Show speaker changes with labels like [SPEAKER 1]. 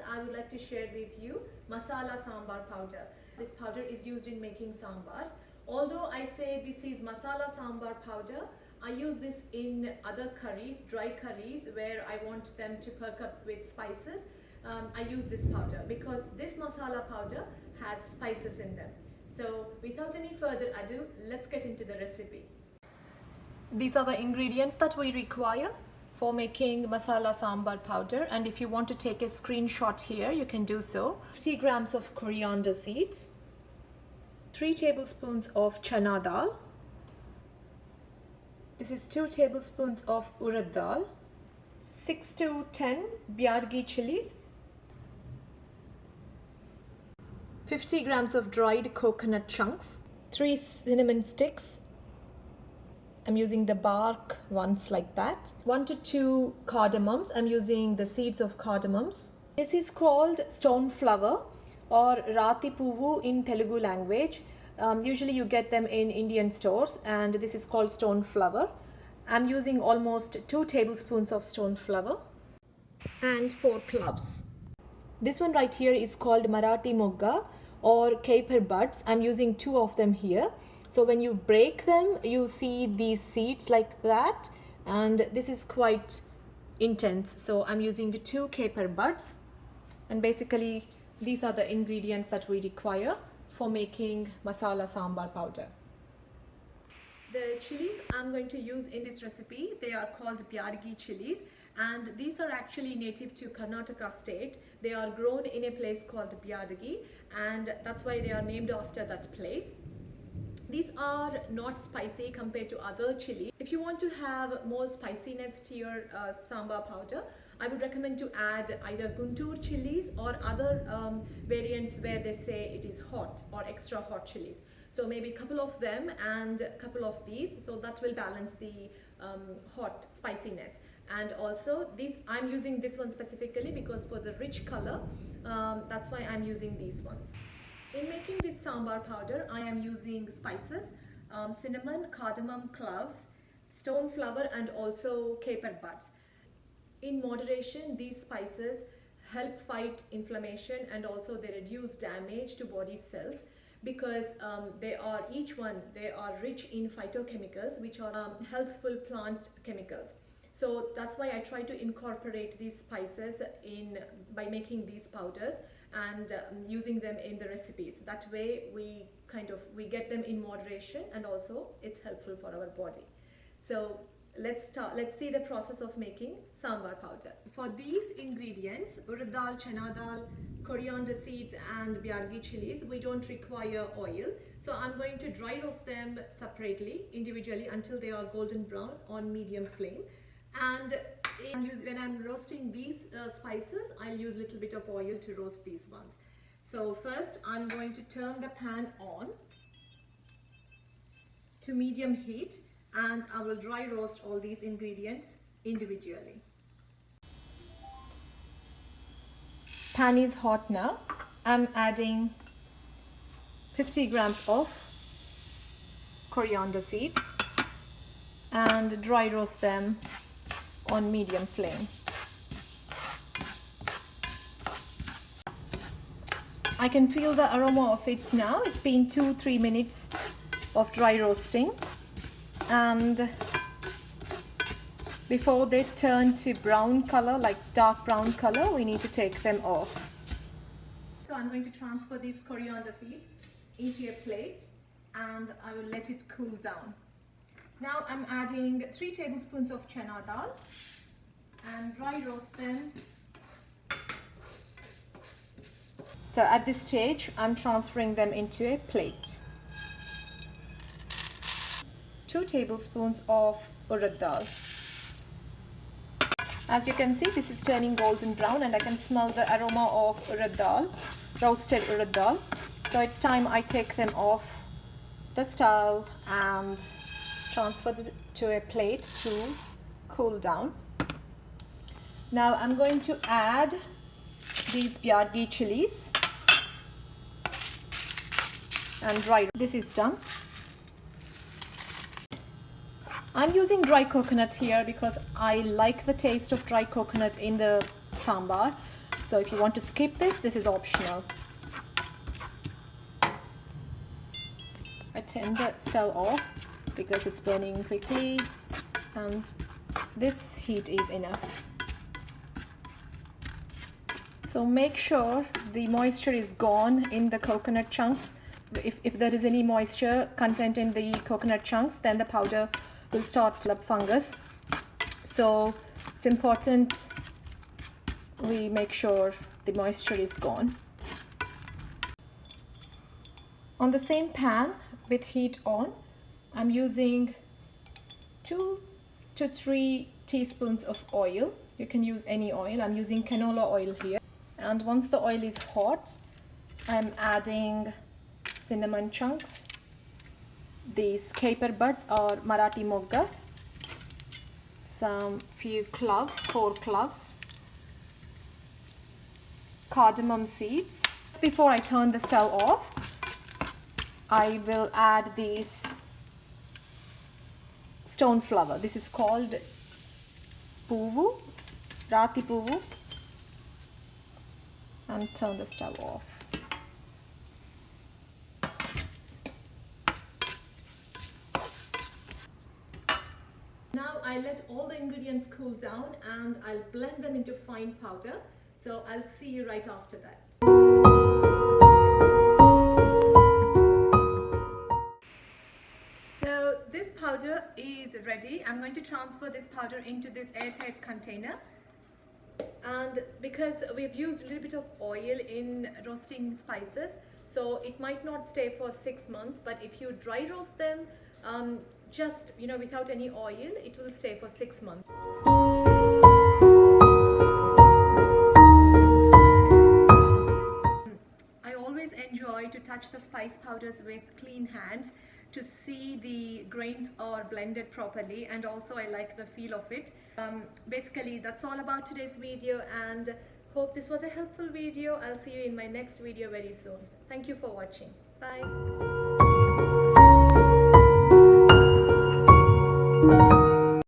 [SPEAKER 1] I would like to share with you Masala Sambar powder. This powder is used in making sambars. Although I say this is Masala Sambar powder, I use this in other curries, dry curries, where I want them to perk up with spices. I use this powder because this masala powder has spices in them. So without any further ado, let's get into the recipe. These are the ingredients that we require for making masala sambar powder, and if you want to take a screenshot here, you can do so. 50 grams of coriander seeds, 3 tablespoons of chana dal. This is 2 tablespoons of urad dal, 6 to 10 byadgi chilies, 50 grams of dried coconut chunks, 3 cinnamon sticks. I'm using the bark ones like that. 1 to 2 cardamoms. I'm using the seeds of cardamoms. This is called stone flower or rati puvu in Telugu language. Usually you get them in Indian stores, and this is called stone flower. I'm using almost 2 tablespoons of stone flower and 4 cloves. This one right here is called Marathi mogga or caper buds. I'm using 2 of them here. So when you break them, you see these seeds like that, and this is quite intense. So I'm using 2 caper buds, and basically these are the ingredients that we require for making masala sambar powder. The chilies I'm going to use in this recipe, they are called byadgi chilies, and these are actually native to Karnataka state. They are grown in a place called Byadgi, and that's why they are named after that place. These are not spicy compared to other chilies. If you want to have more spiciness to your sambar powder, I would recommend to add either Guntur chilies or other variants where they say it is hot or extra hot chilies. So maybe a couple of them and a couple of these, so that will balance the hot spiciness. And also I'm using this one specifically because for the rich color, that's why I'm using these ones. In making this sambar powder, I am using spices, cinnamon, cardamom, cloves, stone flower, and also caper buds. In moderation, these spices help fight inflammation, and also they reduce damage to body cells because they are rich in phytochemicals, which are healthful plant chemicals. So that's why I try to incorporate these spices by making these powders and using them in the recipes. That way we get them in moderation, and also it's helpful for our body. So let's see the process of making sambar powder. For these ingredients, urad dal, chana dal, coriander seeds, and byadgi chilies, we don't require oil. So I'm going to dry roast them separately, individually, until they are golden brown on medium flame. And when I'm roasting these spices, I'll use a little bit of oil to roast these ones. So first I'm going to turn the pan on to medium heat, and I will dry roast all these ingredients individually. Pan is hot now. I'm adding 50 grams of coriander seeds and dry roast them on medium flame. I can feel the aroma of it now. It's been 2-3 minutes of dry roasting, and before they turn to brown color, like dark brown color, we need to take them off. So I'm going to transfer these coriander seeds into a plate, and I will let it cool down. Now I'm adding 3 tablespoons of chana dal and dry roast them. So at this stage, I'm transferring them into a plate. 2 tablespoons of urad dal. As you can see, this is turning golden brown, and I can smell the aroma of urad dal, roasted urad dal. So it's time I take them off the stove and transfer this to a plate to cool down. Now I'm going to add these byadgi chilies and dry. This is done. I'm using dry coconut here because I like the taste of dry coconut in the sambar. So if you want to skip this, this is optional. I turn the stove off because it's burning quickly, and this heat is enough. So make sure the moisture is gone in the coconut chunks. If there is any moisture content in the coconut chunks, then the powder will start to develop fungus. So it's important we make sure the moisture is gone. On the same pan with heat on, I'm using 2 to 3 teaspoons of oil. You can use any oil. I'm using canola oil here. And once the oil is hot, I'm adding cinnamon chunks, these caper buds or Marathi mogga, some few cloves, 4 cloves, cardamom seeds. Before I turn the stove off, I will add these stone flower. This is called puvu, rati puvu, and turn the stove off. Now I let all the ingredients cool down and I'll blend them into fine powder. So I'll see you right after that. So this powder is ready. I'm going to transfer this powder into this airtight container. And because we've used a little bit of oil in roasting spices, so it might not stay for 6 months, but if you dry roast them just without any oil, it will stay for 6 months. I always enjoy to touch the spice powders with clean hands to see the grains are blended properly, and also I like the feel of it. Basically that's all about today's video, and hope this was a helpful video. I'll see you in my next video very soon. Thank you for watching. Bye.